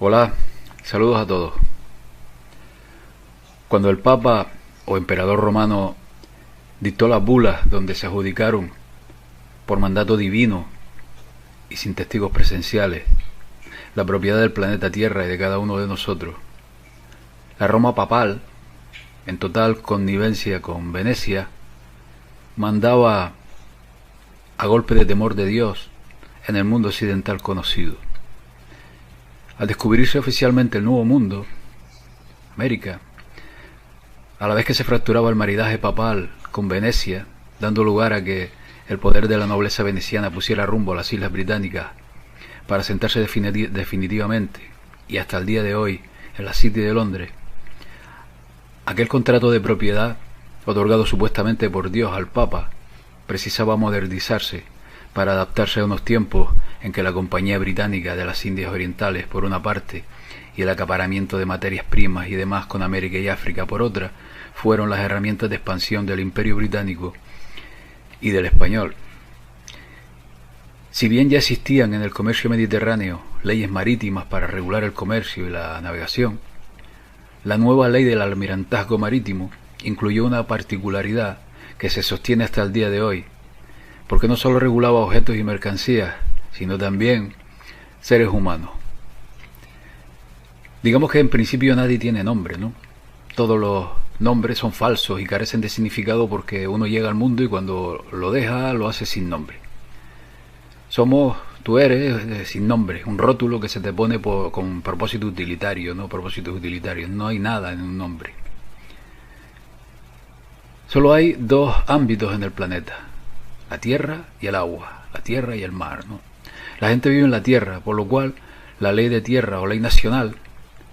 Hola, saludos a todos. Cuando el Papa o Emperador Romano dictó las bulas donde se adjudicaron por mandato divino y sin testigos presenciales la propiedad del planeta Tierra y de cada uno de nosotros, la Roma papal, en total connivencia con Venecia, mandaba a golpe de temor de Dios en el mundo occidental conocido. Al descubrirse oficialmente el Nuevo Mundo, América, a la vez que se fracturaba el maridaje papal con Venecia, dando lugar a que el poder de la nobleza veneciana pusiera rumbo a las Islas Británicas para sentarse definitivamente y hasta el día de hoy en la City de Londres, aquel contrato de propiedad otorgado supuestamente por Dios al Papa precisaba modernizarse para adaptarse a unos tiempos en que la Compañía Británica de las Indias Orientales por una parte y el acaparamiento de materias primas y demás con América y África por otra fueron las herramientas de expansión del Imperio Británico y del español. Si bien ya existían en el comercio mediterráneo leyes marítimas para regular el comercio y la navegación, la nueva ley del almirantazgo marítimo incluyó una particularidad que se sostiene hasta el día de hoy, porque no solo regulaba objetos y mercancías, sino también seres humanos. Digamos que en principio nadie tiene nombre, ¿no? Todos los nombres son falsos y carecen de significado porque uno llega al mundo y cuando lo deja lo hace sin nombre. Tú eres sin nombre, un rótulo que se te pone con propósito utilitario, ¿no? Propósitos utilitarios, no hay nada en un nombre. Solo hay dos ámbitos en el planeta, la tierra y el agua, la tierra y el mar, ¿no? La gente vive en la tierra, por lo cual la ley de tierra o ley nacional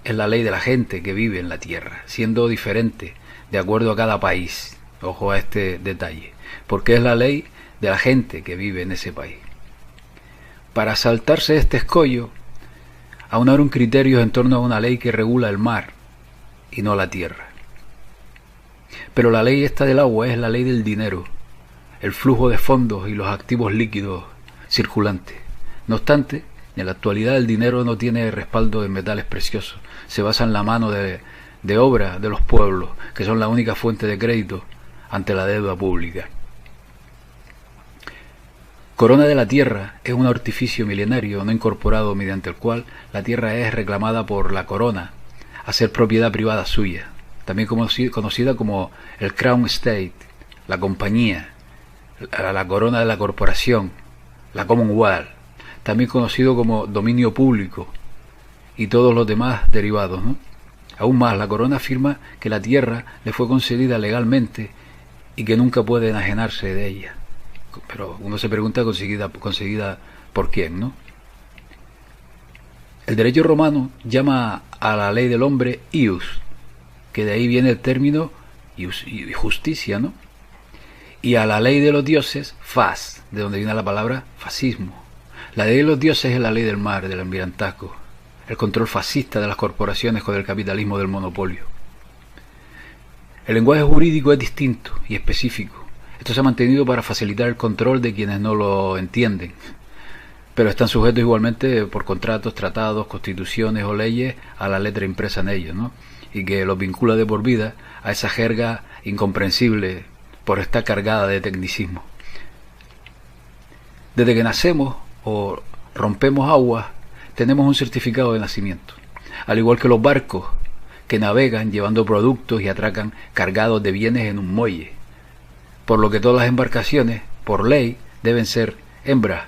es la ley de la gente que vive en la tierra, siendo diferente de acuerdo a cada país. Ojo a este detalle, porque es la ley de la gente que vive en ese país. Para saltarse este escollo, aunaron criterios en torno a una ley que regula el mar y no la tierra. Pero la ley esta del agua es la ley del dinero, el flujo de fondos y los activos líquidos circulantes. No obstante, en la actualidad el dinero no tiene respaldo en metales preciosos, se basa en la mano de obra de los pueblos, que son la única fuente de crédito ante la deuda pública. Corona de la Tierra es un artificio milenario no incorporado mediante el cual la Tierra es reclamada por la corona a ser propiedad privada suya, también conocida como el Crown Estate, la compañía, la corona de la corporación, la Commonwealth, también conocido como dominio público y todos los demás derivados, ¿no? Aún más, la corona afirma que la tierra le fue concedida legalmente y que nunca puede enajenarse de ella. Pero uno se pregunta conseguida por quién, ¿no? El derecho romano llama a la ley del hombre ius, que de ahí viene el término ius y justicia, ¿no? Y a la ley de los dioses, fas, de donde viene la palabra fascismo. La ley de los dioses es la ley del mar, del almirantazgo, el control fascista de las corporaciones con el capitalismo del monopolio. El lenguaje jurídico es distinto y específico. Esto se ha mantenido para facilitar el control de quienes no lo entienden, pero están sujetos igualmente por contratos, tratados, constituciones o leyes a la letra impresa en ellos, ¿no? Y que los vincula de por vida a esa jerga incomprensible por estar cargada de tecnicismo. Desde que nacemos o rompemos aguas, tenemos un certificado de nacimiento, al igual que los barcos que navegan llevando productos y atracan cargados de bienes en un muelle, por lo que todas las embarcaciones, por ley, deben ser hembras,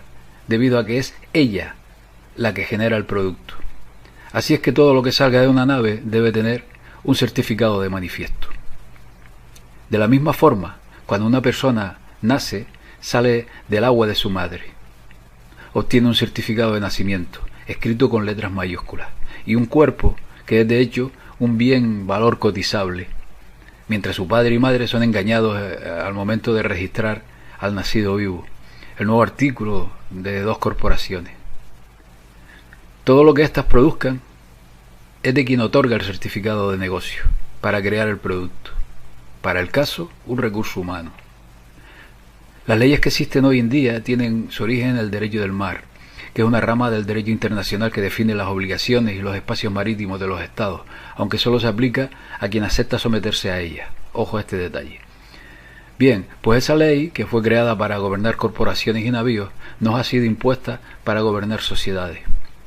debido a que es ella la que genera el producto. Así es que todo lo que salga de una nave debe tener un certificado de manifiesto. De la misma forma, cuando una persona nace, sale del agua de su madre, obtiene un certificado de nacimiento, escrito con letras mayúsculas, y un cuerpo que es de hecho un bien valor cotizable, mientras su padre y madre son engañados al momento de registrar al nacido vivo. El nuevo artículo de dos corporaciones. Todo lo que éstas produzcan es de quien otorga el certificado de negocio para crear el producto. Para el caso, un recurso humano. Las leyes que existen hoy en día tienen su origen en el derecho del mar, que es una rama del derecho internacional que define las obligaciones y los espacios marítimos de los estados, aunque solo se aplica a quien acepta someterse a ella. Ojo a este detalle. Bien, pues esa ley, que fue creada para gobernar corporaciones y navíos, nos ha sido impuesta para gobernar sociedades,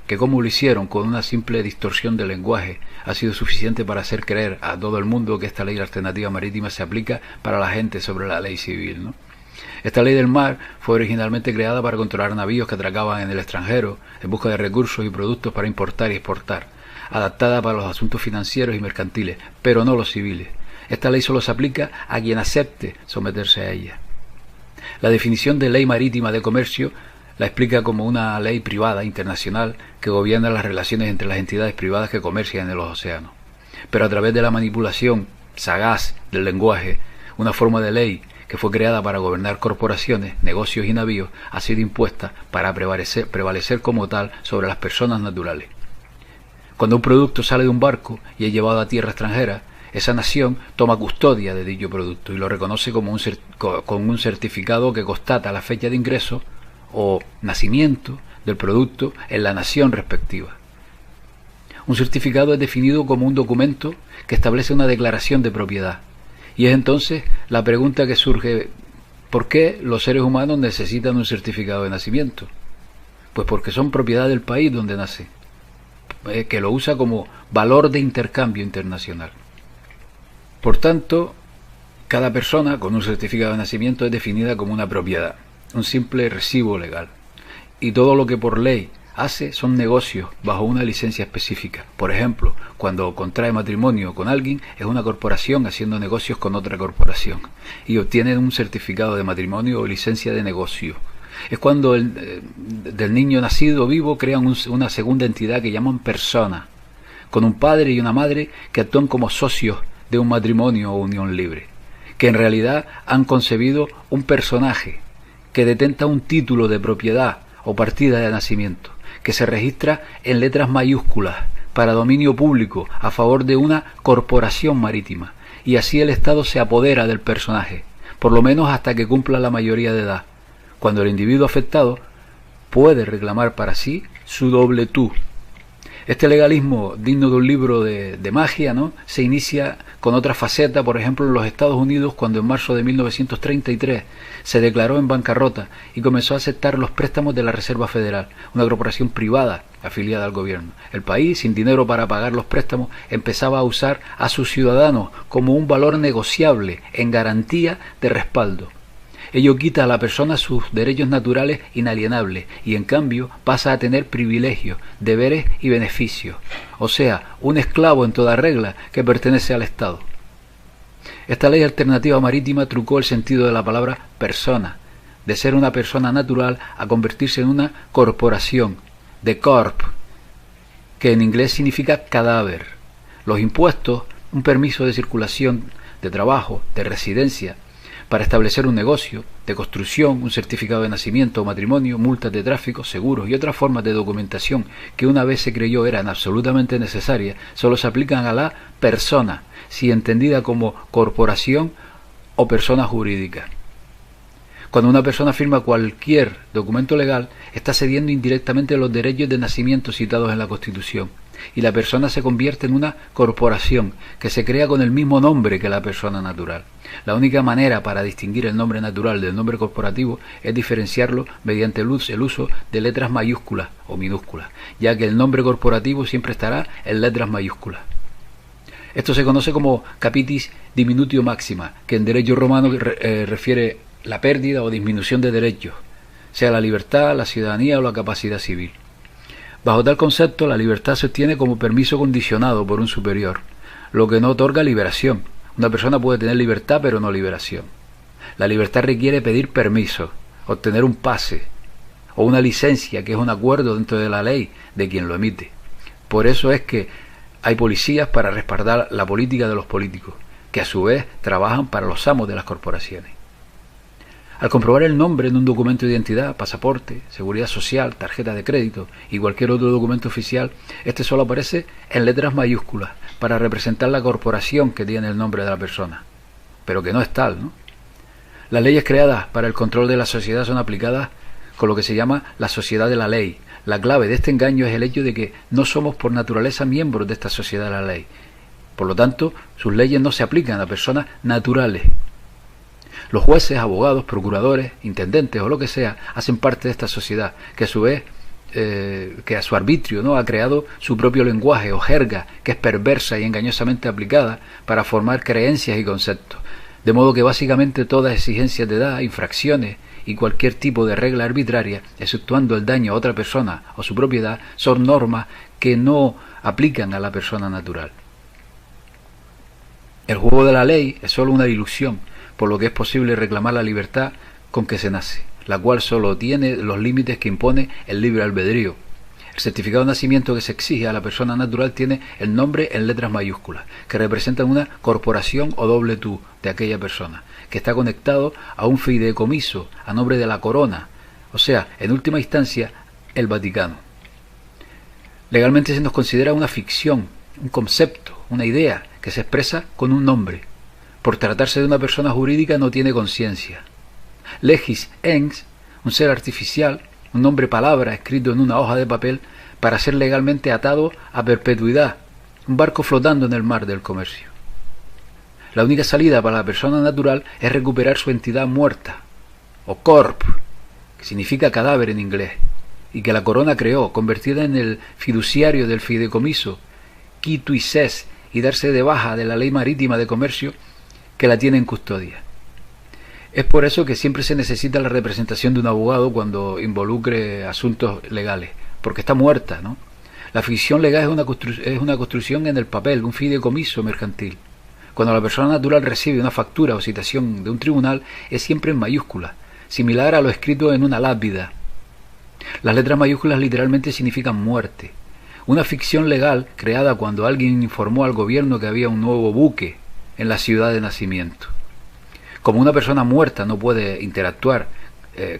que como lo hicieron con una simple distorsión del lenguaje, ha sido suficiente para hacer creer a todo el mundo que esta ley alternativa marítima se aplica para la gente sobre la ley civil, ¿no? Esta ley del mar fue originalmente creada para controlar navíos que atracaban en el extranjero en busca de recursos y productos para importar y exportar, adaptada para los asuntos financieros y mercantiles, pero no los civiles. Esta ley solo se aplica a quien acepte someterse a ella. La definición de ley marítima de comercio la explica como una ley privada internacional que gobierna las relaciones entre las entidades privadas que comercian en los océanos. Pero a través de la manipulación sagaz del lenguaje, una forma de ley que fue creada para gobernar corporaciones, negocios y navíos ha sido impuesta para prevalecer como tal sobre las personas naturales. Cuando un producto sale de un barco y es llevado a tierra extranjera, esa nación toma custodia de dicho producto y lo reconoce como con un certificado que constata la fecha de ingreso o nacimiento del producto en la nación respectiva. Un certificado es definido como un documento que establece una declaración de propiedad. Y es entonces la pregunta que surge: ¿por qué los seres humanos necesitan un certificado de nacimiento? Pues porque son propiedad del país donde nace, que lo usa como valor de intercambio internacional. Por tanto, cada persona con un certificado de nacimiento es definida como una propiedad, un simple recibo legal. Y todo lo que por ley hace son negocios bajo una licencia específica. Por ejemplo, cuando contrae matrimonio con alguien, es una corporación haciendo negocios con otra corporación y obtiene un certificado de matrimonio o licencia de negocio. Es cuando del niño nacido vivo crean una segunda entidad que llaman persona, con un padre y una madre que actúan como socios de un matrimonio o unión libre, que en realidad han concebido un personaje que detenta un título de propiedad o partida de nacimiento, que se registra en letras mayúsculas para dominio público a favor de una corporación marítima, y así el Estado se apodera del personaje, por lo menos hasta que cumpla la mayoría de edad, cuando el individuo afectado puede reclamar para sí su doble tú. Este legalismo, digno de un libro de magia, ¿no?, se inicia con otra faceta, por ejemplo, en los Estados Unidos, cuando en marzo de 1933 se declaró en bancarrota y comenzó a aceptar los préstamos de la Reserva Federal, una corporación privada afiliada al gobierno. El país, sin dinero para pagar los préstamos, empezaba a usar a sus ciudadanos como un valor negociable en garantía de respaldo. Ello quita a la persona sus derechos naturales inalienables y en cambio pasa a tener privilegios, deberes y beneficios, o sea, un esclavo en toda regla que pertenece al Estado. Esta ley alternativa marítima trucó el sentido de la palabra persona, de ser una persona natural a convertirse en una corporación, de corp, que en inglés significa cadáver. Los impuestos, un permiso de circulación, de trabajo, de residencia, para establecer un negocio, de construcción, un certificado de nacimiento o matrimonio, multas de tráfico, seguros y otras formas de documentación que una vez se creyó eran absolutamente necesarias, solo se aplican a la persona, si entendida como corporación o persona jurídica. Cuando una persona firma cualquier documento legal, está cediendo indirectamente los derechos de nacimiento citados en la Constitución, y la persona se convierte en una corporación que se crea con el mismo nombre que la persona natural. La única manera para distinguir el nombre natural del nombre corporativo es diferenciarlo mediante el uso de letras mayúsculas o minúsculas, ya que el nombre corporativo siempre estará en letras mayúsculas. Esto se conoce como capitis diminutio maxima, que en derecho romano refiere la pérdida o disminución de derechos, sea la libertad, la ciudadanía o la capacidad civil. Bajo tal concepto, la libertad se obtiene como permiso condicionado por un superior, lo que no otorga liberación. Una persona puede tener libertad pero no liberación. La libertad requiere pedir permiso, obtener un pase o una licencia, que es un acuerdo dentro de la ley de quien lo emite. Por eso es que hay policías para respaldar la política de los políticos, que a su vez trabajan para los amos de las corporaciones. Al comprobar el nombre en un documento de identidad, pasaporte, seguridad social, tarjeta de crédito y cualquier otro documento oficial, este solo aparece en letras mayúsculas para representar la corporación que tiene el nombre de la persona, pero que no es tal, ¿no? Las leyes creadas para el control de la sociedad son aplicadas con lo que se llama la sociedad de la ley, La clave de este engaño es el hecho de que no somos por naturaleza miembros de esta sociedad de la ley. Por lo tanto, sus leyes no se aplican a personas naturales. Los jueces, abogados, procuradores, intendentes o lo que sea, hacen parte de esta sociedad, que a su vez, que a su arbitrio, ¿no?, ha creado su propio lenguaje o jerga, que es perversa y engañosamente aplicada para formar creencias y conceptos. De modo que básicamente todas exigencias de edad, infracciones y cualquier tipo de regla arbitraria, exceptuando el daño a otra persona o su propiedad, son normas que no aplican a la persona natural. El juego de la ley es solo una ilusión, por lo que es posible reclamar la libertad con que se nace, la cual solo tiene los límites que impone el libre albedrío. El certificado de nacimiento que se exige a la persona natural tiene el nombre en letras mayúsculas, que representan una corporación o doble tú de aquella persona, que está conectado a un fideicomiso a nombre de la corona, o sea, en última instancia, el Vaticano. Legalmente se nos considera una ficción, un concepto, una idea que se expresa con un nombre. Por tratarse de una persona jurídica no tiene conciencia. Legis ens, un ser artificial, un nombre palabra escrito en una hoja de papel para ser legalmente atado a perpetuidad, un barco flotando en el mar del comercio. La única salida para la persona natural es recuperar su entidad muerta, o corp, que significa cadáver en inglés, y que la corona creó, convertida en el fiduciario del fideicomiso, qui tu ses, y darse de baja de la ley marítima de comercio que la tiene en custodia. Es por eso que siempre se necesita la representación de un abogado cuando involucre asuntos legales, porque está muerta, ¿no? La ficción legal es una construcción en el papel, un fideicomiso mercantil. Cuando la persona natural recibe una factura o citación de un tribunal, es siempre en mayúsculas, similar a lo escrito en una lápida. Las letras mayúsculas literalmente significan muerte. Una ficción legal creada cuando alguien informó al gobierno que había un nuevo buque en la ciudad de nacimiento. Como una persona muerta no puede interactuar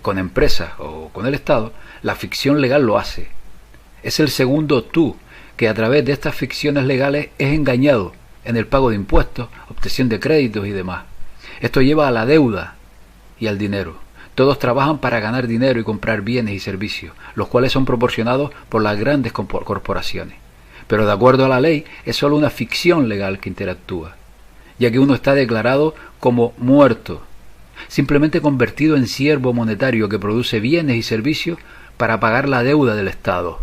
con empresas o con el Estado, la ficción legal lo hace. Es el segundo tú que a través de estas ficciones legales es engañado en el pago de impuestos, obtención de créditos y demás. Esto lleva a la deuda y al dinero. Todos trabajan para ganar dinero y comprar bienes y servicios, los cuales son proporcionados por las grandes corporaciones. Pero de acuerdo a la ley, es solo una ficción legal que interactúa, ya que uno está declarado como muerto, simplemente convertido en siervo monetario que produce bienes y servicios para pagar la deuda del Estado.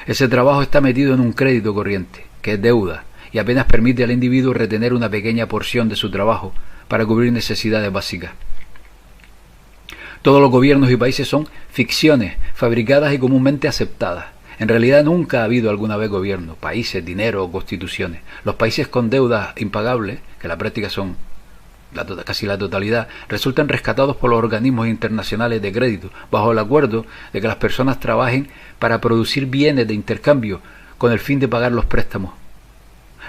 Ese trabajo está metido en un crédito corriente, que es deuda, y apenas permite al individuo retener una pequeña porción de su trabajo para cubrir necesidades básicas. Todos los gobiernos y países son ficciones, fabricadas y comúnmente aceptadas. En realidad nunca ha habido alguna vez gobierno, países, dinero o constituciones. Los países con deudas impagables, que en la práctica son casi la totalidad, resultan rescatados por los organismos internacionales de crédito, bajo el acuerdo de que las personas trabajen para producir bienes de intercambio con el fin de pagar los préstamos.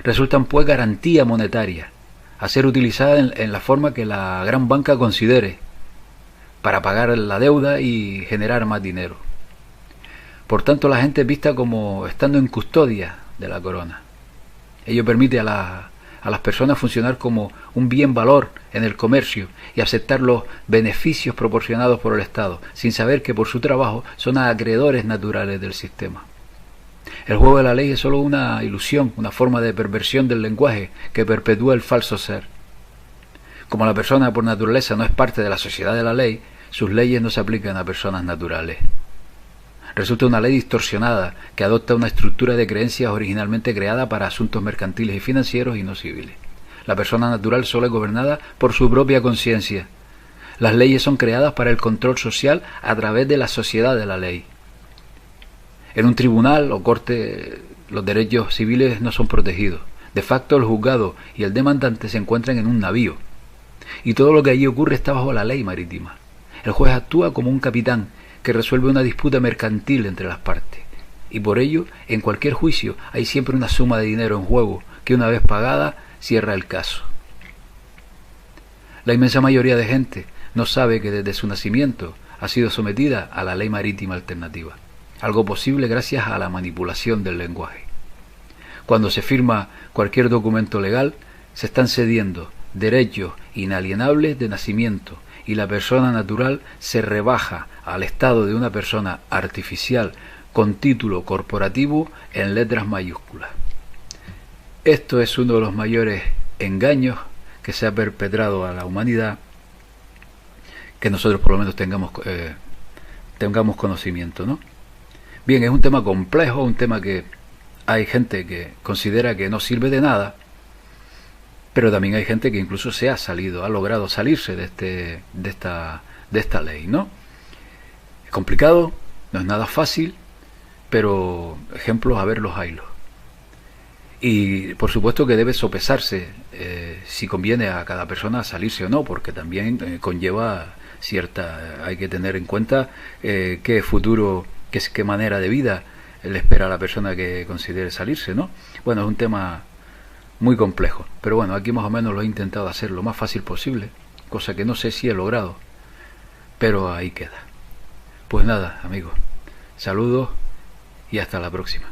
Resultan pues garantía monetaria, a ser utilizada en la forma que la gran banca considere, para pagar la deuda y generar más dinero. Por tanto, la gente es vista como estando en custodia de la corona. Ello permite a las personas funcionar como un bien valor en el comercio y aceptar los beneficios proporcionados por el Estado, sin saber que por su trabajo son acreedores naturales del sistema. El juego de la ley es solo una ilusión, una forma de perversión del lenguaje que perpetúa el falso ser. Como la persona por naturaleza no es parte de la sociedad de la ley, sus leyes no se aplican a personas naturales. Resulta una ley distorsionada que adopta una estructura de creencias originalmente creada para asuntos mercantiles y financieros y no civiles. La persona natural solo es gobernada por su propia conciencia. Las leyes son creadas para el control social a través de la sociedad de la ley. En un tribunal o corte los derechos civiles no son protegidos. De facto, el juzgado y el demandante se encuentran en un navío. Y todo lo que allí ocurre está bajo la ley marítima. El juez actúa como un capitán que resuelve una disputa mercantil entre las partes. Y por ello, en cualquier juicio hay siempre una suma de dinero en juego que una vez pagada cierra el caso. La inmensa mayoría de gente no sabe que desde su nacimiento ha sido sometida a la ley marítima alternativa, algo posible gracias a la manipulación del lenguaje. Cuando se firma cualquier documento legal, se están cediendo derechos inalienables de nacimiento y la persona natural se rebaja al estado de una persona artificial con título corporativo en letras mayúsculas. Esto es uno de los mayores engaños que se ha perpetrado a la humanidad, que nosotros por lo menos tengamos conocimiento, ¿no? Bien, es un tema complejo, un tema que hay gente que considera que no sirve de nada, pero también hay gente que incluso ha logrado salirse de esta ley, ¿no? Es complicado, no es nada fácil, pero ejemplos a ver los haylos. Y por supuesto que debe sopesarse si conviene a cada persona salirse o no, porque también conlleva hay que tener en cuenta qué futuro, qué manera de vida le espera a la persona que considere salirse, ¿no? Bueno, es un tema muy complejo, pero bueno, aquí más o menos lo he intentado hacer lo más fácil posible, cosa que no sé si he logrado, pero ahí queda. Pues nada, amigos, saludos y hasta la próxima.